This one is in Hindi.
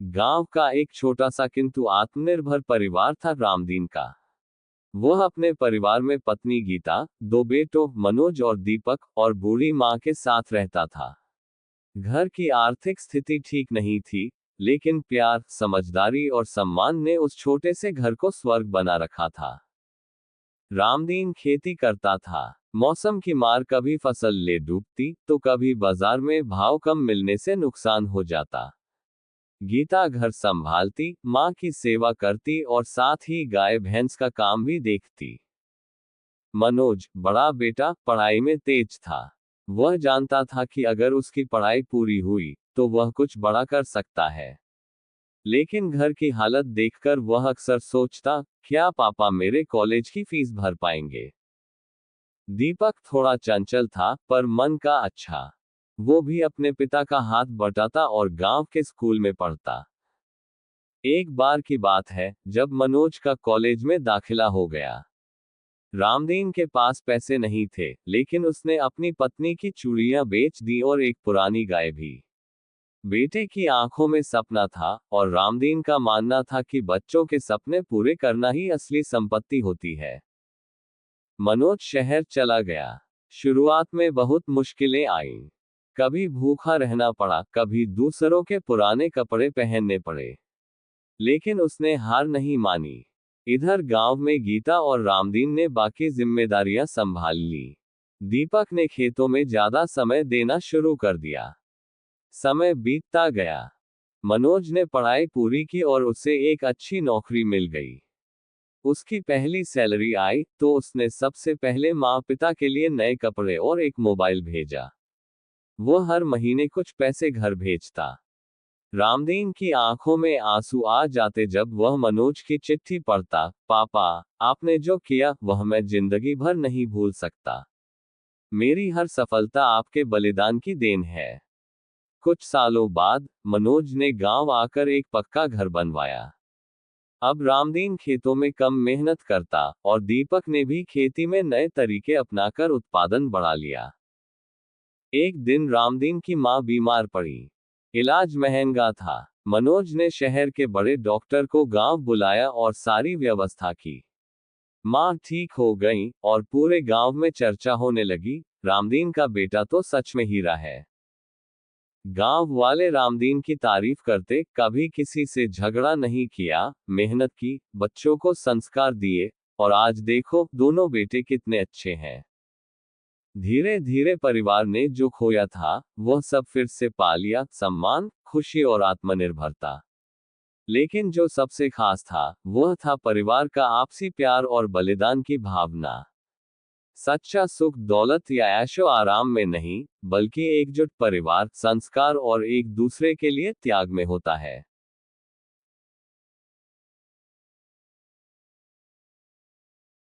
गांव का एक छोटा सा किंतु आत्मनिर्भर परिवार था रामदीन का। वह अपने परिवार में पत्नी गीता, दो बेटों मनोज और दीपक और बूढ़ी मां के साथ रहता था। घर की आर्थिक स्थिति ठीक नहीं थी, लेकिन प्यार, समझदारी और सम्मान ने उस छोटे से घर को स्वर्ग बना रखा था। रामदीन खेती करता था। मौसम की मार कभी फसल ले डूबती तो कभी बाजार में भाव कम मिलने से नुकसान हो जाता। गीता घर संभालती, माँ की सेवा करती और साथ ही गाय भैंस का काम भी देखती। मनोज, बड़ा बेटा, पढ़ाई में तेज था। वह जानता था कि अगर उसकी पढ़ाई पूरी हुई तो वह कुछ बड़ा कर सकता है। लेकिन घर की हालत देखकर वह अक्सर सोचता, क्या पापा मेरे कॉलेज की फीस भर पाएंगे। दीपक थोड़ा चंचल था पर मन का अच्छा। वो भी अपने पिता का हाथ बटाता और गांव के स्कूल में पढ़ता। एक बार की बात है, जब मनोज का कॉलेज में दाखिला हो गया। रामदीन के पास पैसे नहीं थे, लेकिन उसने अपनी पत्नी की चूड़ियां बेच दी और एक पुरानी गाय भी। बेटे की आंखों में सपना था और रामदीन का मानना था कि बच्चों के सपने पूरे करना ही असली संपत्ति होती है। मनोज शहर चला गया। शुरुआत में बहुत मुश्किलें आईं। कभी भूखा रहना पड़ा, कभी दूसरों के पुराने कपड़े पहनने पड़े। लेकिन उसने हार नहीं मानी। इधर गांव में गीता और रामदीन ने बाकी जिम्मेदारियां संभाल ली। दीपक ने खेतों में ज्यादा समय देना शुरू कर दिया। समय बीतता गया। मनोज ने पढ़ाई पूरी की और उसे एक अच्छी नौकरी मिल गई। उसकी पहली सैलरी आई तो उसने सबसे पहले माँ पिता के लिए नए कपड़े और एक मोबाइल भेजा। वो हर महीने कुछ पैसे घर भेजता। रामदीन की आंखों में आंसू आ जाते जब वह मनोज की चिट्ठी पढ़ता, पापा, आपने जो किया वह मैं जिंदगी भर नहीं भूल सकता। मेरी हर सफलता आपके बलिदान की देन है। कुछ सालों बाद मनोज ने गांव आकर एक पक्का घर बनवाया। अब रामदीन खेतों में कम मेहनत करता और दीपक ने भी खेती में नए तरीके अपनाकर उत्पादन बढ़ा लिया। एक दिन रामदीन की मां बीमार पड़ी। इलाज महंगा था। मनोज ने शहर के बड़े डॉक्टर को गांव बुलाया और सारी व्यवस्था की। मां ठीक हो गई और पूरे गांव में चर्चा होने लगी, रामदीन का बेटा तो सच में हीरा है। गांव वाले रामदीन की तारीफ करते, कभी किसी से झगड़ा नहीं किया, मेहनत की, बच्चों को संस्कार दिए, और आज देखो दोनों बेटे कितने अच्छे हैं। धीरे धीरे परिवार ने जो खोया था वह सब फिर से पा लिया, सम्मान, खुशी और आत्मनिर्भरता। लेकिन जो सबसे खास था वह था परिवार का आपसी प्यार और बलिदान की भावना। सच्चा सुख दौलत या ऐशो आराम में नहीं, बल्कि एकजुट परिवार, संस्कार और एक दूसरे के लिए त्याग में होता है।